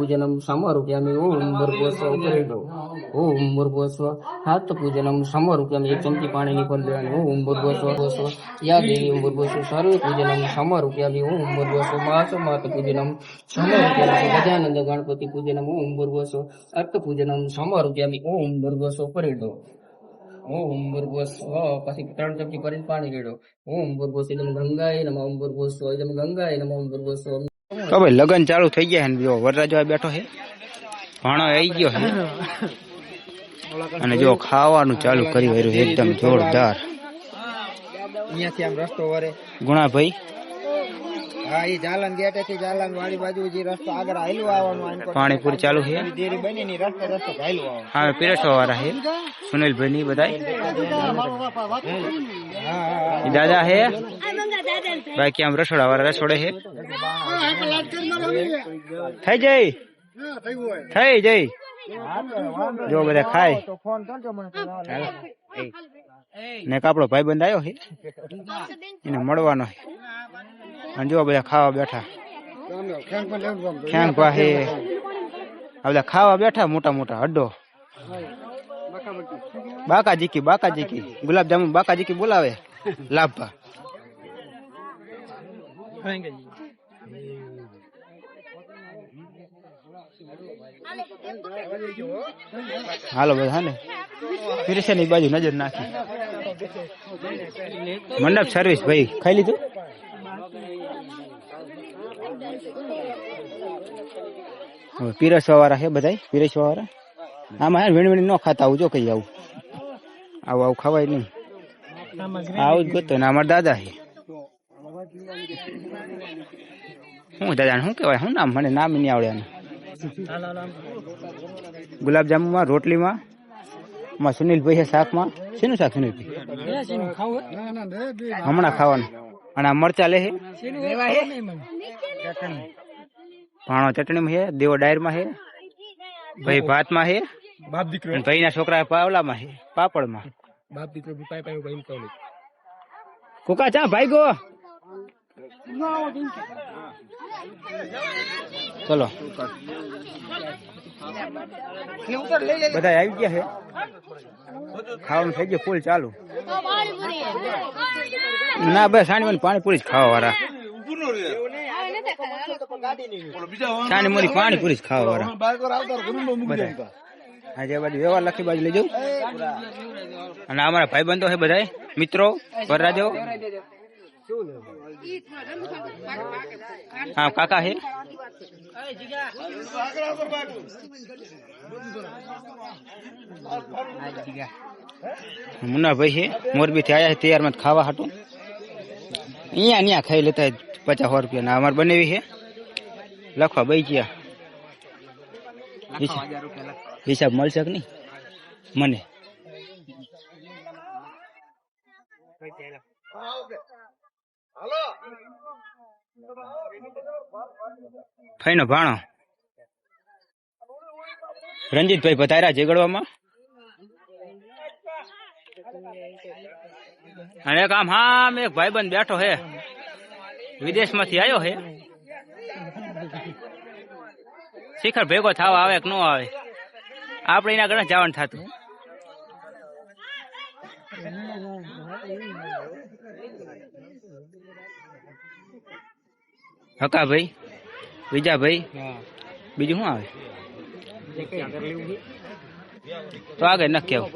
पूजनम समरूपयामि ओम भूर्भुवस्व उपरेडो ओम भूर्भुवस्व हाथ पूजनम समरूपयामि एक चमची पानी निकल देवानी ओम भूर्भुवस्व या देवी ओम भूर्भुवस्व सर्व पूजनम समरूपयामि ओम भूर्भुवस्व मात पूजनम समरूपयामि गजानंद गणपति पूजनम ओम भूर्भुवस्व अर्थ पूजनम समरूपयामि ओम भूर्भुवस्व उपरेडो ओम भूर्भुवस्व પછી 3 ચમચી કરીને પાણી રેડો ઓમ ભૂર્ભુવસ્વ ઇદમ ગંગાય નમઃ ઓમ ભૂર્ભુવસ્વ ઇદમ ગંગાય નમઃ ઓમ ભૂર્ભુવસ્વ તો ભાઈ લગન ચાલુ થઈ ગયા છે જો વરરાજો બેઠો છે ભાણો આવી ગયો છે અને જો ખાવાનું ચાલુ કરી રહ્યું એકદમ જોરદાર અહીંયાથી આમ રસ્તો વરે ગુણાભાઈ હા એ જાલન ગેટેથી જાલન વાળી બાજુ જે રસ્તો આગળ હાલ્યો આવવાનું પાણીપુરી ચાલુ છે દેરી બની ની રસ્તો હાલ્યો આવવાનું હા પીરસવા વાળા છે સુનિલભાઈ ની બધાય દાદા હે બાકી આમ રસોડા વાળા રસોડે છે થઈ જઈ જો બધા ખાય ને આપણો ભાઈબંધ આવ્યો છે એને મળવાનો છે અને જો બધા ખાવા બેઠા ખેંગ પાસે આ બધા ખાવા બેઠા મોટા મોટા હડ્ડો બાકાજીકી ગુલાબજામુ બાકાજીકી બોલાવે લાભા હાલો બધા હા ને પીરસેની બાજુ નજર નાખી મંડપ સર્વિસ ભાઈ ખાઈ લીધું પીરસવા વાળા છે બધા પીરસવા વાળા આમાં હે વીણ ન ખાતા આવું જો કઈ આવું ખવાય નહીં આવું જ ગોતો ને અમારા દાદા છે શું દાદા શું કેવાય શું નામ મને નામ નહીં આવડે ગુલાબજાંબુ માં રોટલીમાં માં સુનિલભાઈ છે શાકમાં શેનું શાક સુનિલભાઈ હમણાં ખાવાનું અને આ મરચા લે છે ભાણો ચટણીમાં છે દેવો ડાયરમાં છે ભાઈ ભાતમાં છે ભાઈ ના છોકરા પાવલામાં છે પાપડમાં કોકા ચા ભાઈ ગો ચલો બધા આવી ગયા છે ખાવાનું થઈ ગયું ફૂલ ચાલુ ના બસ સાની પાણીપુરી જ ખાવા વાળા સાની મોરી પાણીપુરી જ ખાવા વાળા આજે બાજુ વ્યવહાર લખી બાજુ લઈ જાઉં અને અમારા ભાઈબંધો છે બધા મિત્રો વરરાજો હા કાકા છે મુન્નાભાઈ છે મોરબી થી આયા છે તૈયાર માં ખાવા હાટું અહીંયા ખાઈ લેતા 50-100 રૂપિયા ના અમારે બનેવી છે લખવા બઈ ગયા હિસાબ મળશે કે નહીં મને ફઈનો ભાણો રંજીતભાઈ પધાર્યા ઝઘડવામાં અને એક આમ હા એક ભાઈબંધ બેઠો હે વિદેશ માંથી આવ્યો હે શિખર ભેગો થવા આવે કે ન આવે આપડે એના ઘણા જવાનું થતું હકા ભાઈ વિજાભાઈ બીજું શું આવે તો આગળ નક્કી આવું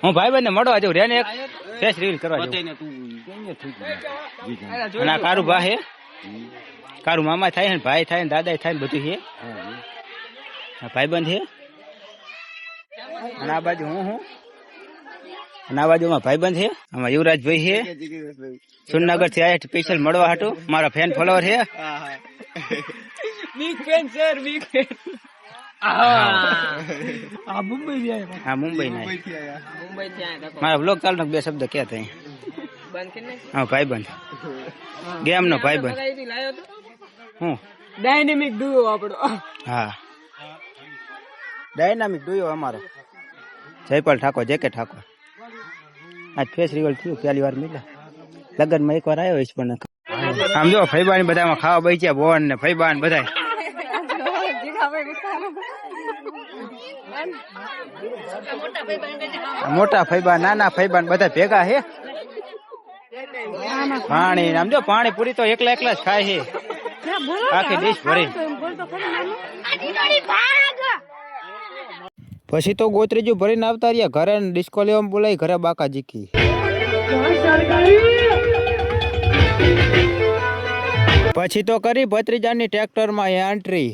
હું ભાઈ બંને મળવા જઉં રેને એક ફેસ રીલ કરવા જઉં અને આ કારું ભા હે કારું મામા થાય ને ભાઈ થાય ને દાદા થાય ને બધું છે ભાઈ બંધ છે અને આ બાજુ હું અને આ બાજુમાં ભાઈબંધ છે આમાં યુવરાજભાઈ છે સુરનગર થી આયા સ્પેશિયલ મળવા હાટું મારા ફેન ફોલોવર છે big fan sir big fan Mumbai ના મારા બ્લોગ ચાલુ બે શબ્દ ક્યાં થાય હા ભાઈબંધ ગેમ નો ભાઈબંધ હું ડાયનેમિક ડુઓ આપણો હા ડાયનામિક ડુઓ અમારો જયપાલ ઠાકોર જેકે ઠાકોર आज फेस रिवल थी पहली बार मिला लगन में एक बार आयो इस पर આમ જો ફૈબાની બધામાં ખાવા બેચ્યા બોન ને ફૈબાન બધા મોટા ફૈબા નાના ફૈબા બધા ભેગા હે પાણી આમ જો પાણી પૂરી તો એકલા એકલા જ ખાય છે આખી ડીશ ભરી પછી તો ગોત્રીજું ભરીને આવતા રહ્યા ઘરે ડિસ્કો લેવા બોલાય ઘરે બાકા જીકી પછી તો કરી ભત્રીજાની ટ્રેક્ટરમાં એન્ટ્રી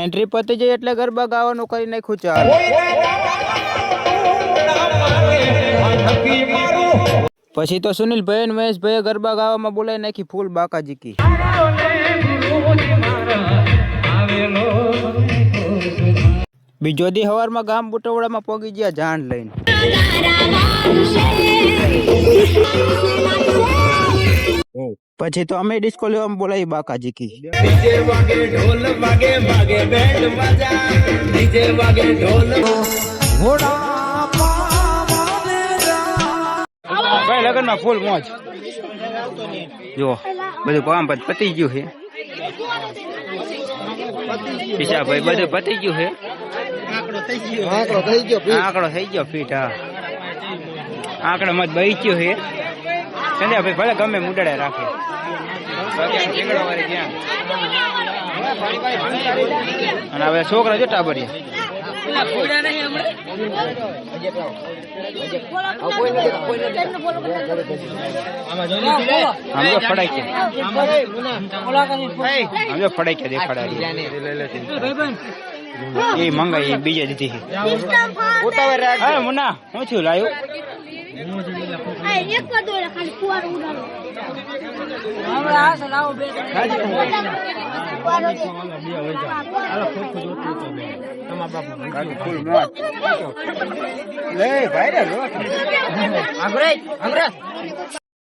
એન્ટ્રી પતી જાય એટલે ગરબા ગાવાનું કરી નાખ્યું ચાલ પછી તો સુનિલભાઈ અને મહેશભાઈ ગરબા ગાવામાં બોલાવી નાખી ફૂલ બાકા જીકી બીજો દી હવારમાં ગામ બુટવડામાં પોગી ગયા જાણ લઈને પછી તો અમે ડિસ્કો લેવામાં બોલાવી બાકા જીકી ભાઈ લગન માં ફૂલ મોજ જો બધું કામ પતી ગયું છે પીછા ભાઈ બધું પતી ગયું છે આંકડો થઈ ગયો ફીટ હા આંકડો મત બહી ગયો છે સંધ્યા ભાઈ ભલે ગમે મુંડળે રાખે અને હવે છોકરા જો ટાબરિયા ફડાઈ દેખાડા એ મંગાઈ બીજા દીધી મુના શું થયું લાયું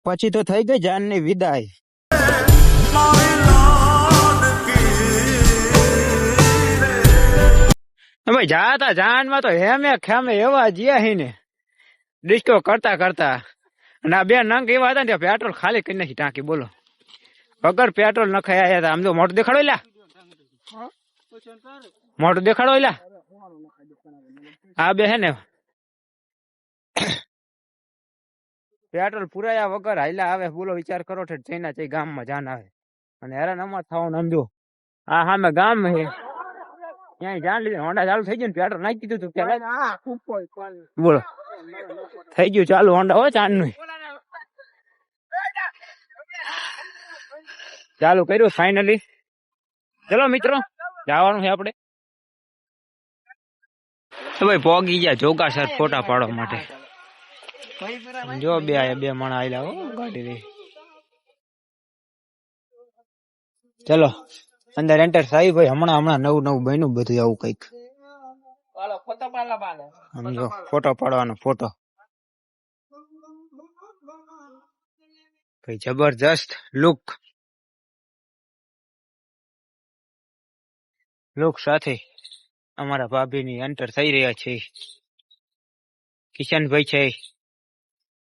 પછી તો થઈ ગઈ જાન ની વિદાય ભાઈ જાતા જાન માં તો હેમે ખેમે એવા જ્યા હી ને ડિસ્કો કરતા કરતા અને આ બે નંગ એવા હતા ને પેટ્રોલ ખાલી કરી નાખી ટાંકી બોલો વગર પેટ્રોલ નખાય આવ્યા હતા આમ તો મોટું દેખાડો લ્યા મોટું દેખાડો લ્યા આ બે હે ને પેટ્રોલ પુરાયા વગર હાઈલા આવે બોલો વિચાર કરો છે ચૈના ચઈ ગામમાં જાન આવે અને હેરાન અમાર થવાનું સમજો આ સામે ગામ હે ત્યાં જાન લીધે હોન્ડા ચાલુ થઈ ગયું પેટ્રોલ નાખી દીધું તું બોલો થઈ ગયું ચાલુ હોન્ડા હો ચાંદ નું ચાલુ કર્યું ફાઇનલી ચલો મિત્રો જવાનું છે આપડે ભાઈ પોગી ગયા જોગાસર ફોટા પાડવા માટે જો બે માણા આયલા હો ગાડી રે ચલો અંદર એન્ટર થાય ભાઈ હમણાં નવું બન્યું બધું આવું કઈક સમજો ફોટો પાડવાનો ફોટો ભાઈ જબરજસ્ત લુક સાથે અમારા ભાભીની એન્ટર થઈ રહ્યા છે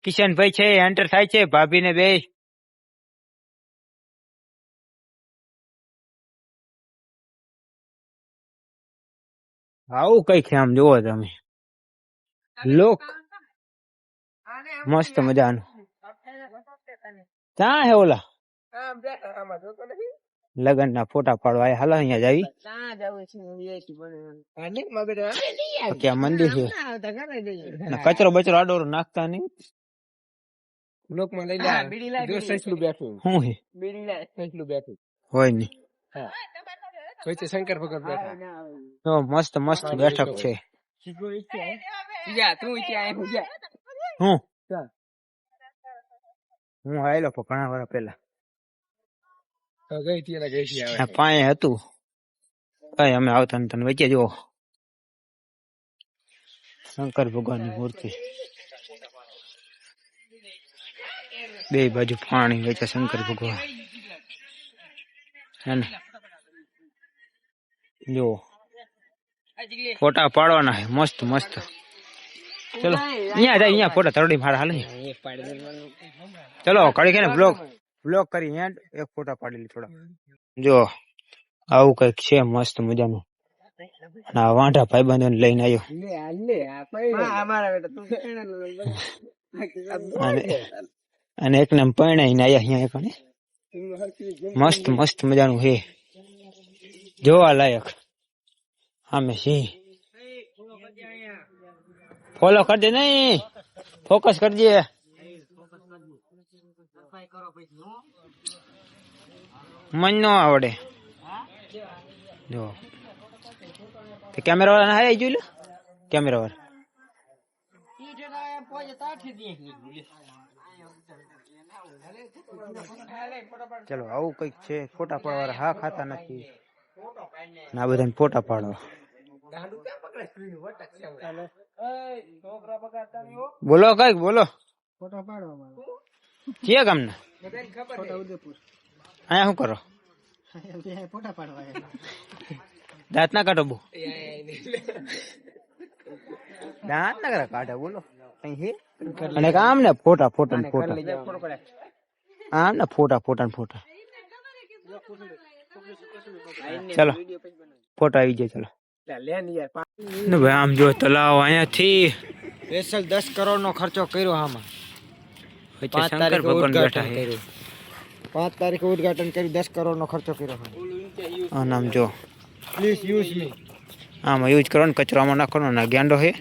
કિશનભાઈ છે એન્ટર થાય છે ભાભીને બે આવું કઈક આમ જોવો તમે લુક મસ્ત મજાનું ક્યાં હે ઓલા લગન ના ફોટા પાડવા હાલો અહીંયા જાવી ક્યાં મંદિર છે કચરો બચરો આડોરો નાખતા નહીં હોય નઈ શંકર ભગત બેઠા મસ્ત બેઠક છે હું આવેલો ઘણા વાર પેલા પાયે હતું કઈ અમે આવતા ને તને વચ્ચે જો શંકર ભગવાન ની મૂર્તિ બે બાજુ પાણી વચ્ચે શંકર ભગવાન હે ને જો ફોટા પાડવાના મસ્ત ચલો અહીંયા જાય અહીંયા ફોટા તરડી મારા હાલે ચલો કડી કે બ્લોગ કરી હેન્ડ એક ફોટા પાડી થોડા જો આવું કઈક છે મસ્ત મજાનું અને આ વાંઢા ભાઈબંધો લઈને આવ્યો અને એક નામ પરણાઈને આવ્યા અહીંયા કણે મસ્ત મસ્ત મજાનું છે જોવા લાયક આમે સિંહ ફોલો કરજે નહીં ફોકસ કરજે મન નો આવડે જો કેમેરા વાળા હાય જોઈ લો કેમેરા વાળા ચલો આવું કઈક છે ફોટા પાડવા હા ખાતા નથી ના બધાને ફોટા પાડવા બોલો કઈક બોલો ફોટા પાડવા કે ગામના અહીંયા શું કરો ફોટા પાડવા દાંત ના કાઢો બહુ દાંત ના કાઢે બોલો અને આમ ને ફોટા ફોટા ને ફોટા આમ ને ફોટા ફોટા ને ફોટા ચલો ફોટા આવી જાય ચલો ને ભાઈ આમ જો તલાવ અહીંયાથી સ્પેશિયલ 10 કરોડ નો ખર્ચો કર્યો આમાં શંકર ભગવાન બેઠા છે 5 તારીખે ઉદ્ઘાટન કર્યું 10 કરોડ નો ખર્ચો કર્યો આ નામ જો પ્લીઝ યુઝ મી આમાં યુઝ કરો ને કચરો આમાં નાખવાનો ને ગાંડો છે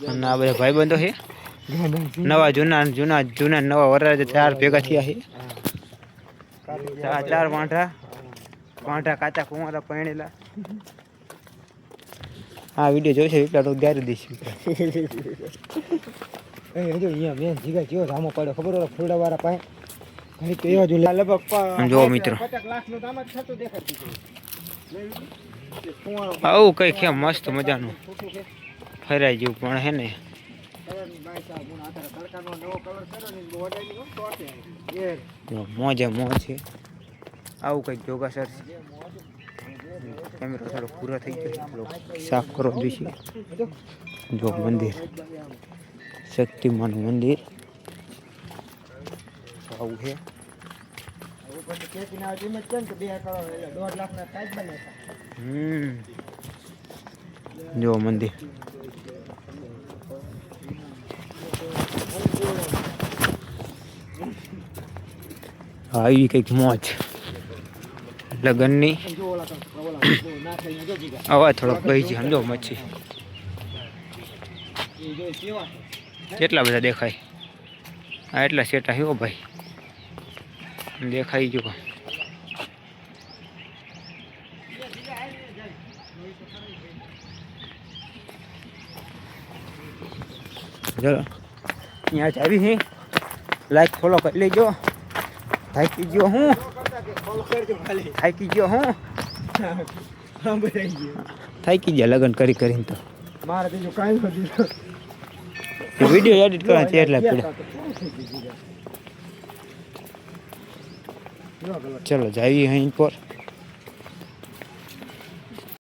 અને આ બધા ભાઈબંધો છે નવા જૂના જૂના જૂના નવા વરરાજ ચાર ભેગા થયા છે ચાર વાંઢા કાચા કુંવારા પરણેલા આ વિડીયો જોઈશે એટલા તો ગારી દઈશું અહીંયા મેં જીગા જેવો ધામો પડ્યો ખબર હોય ફૂડા વાળા પાસે ઘણી તો એવા જો લગભગ જો મિત્રો 50 લાખ નું દામ જ થતું દેખાતું આવું કઈ છે મસ્ત મજાનું ફરાઈ જેવું પણ હે ને મોજે મોજ છે આવું કઈક જોગાસર છે કેમેરો થોડો પૂરો થઈ ગયો સાફ કરો જોઈશે જો મંદિર શક્તિમાન મંદિર આવું છે જો મંદિર આવી કઈક મોજ લગનની અવાજ થોડોક ગઈ છે સમજો મચ્છી કેટલા બધા દેખાય આ એટલા સેટા હો ભાઈ દેખાઈ ગયો ચલો અહીંયા ચાવી છે લાઈક ફોલો કરી લેજો થાકી ગયો હું થાકી ગયો હું થાકી ગયા લગ્ન કરી કરીને તો મારે બીજું કાંઈ નથી વિડીયો એડિટ કરવા છે એટલા પડ્યા ચલો જાવી અહીં પર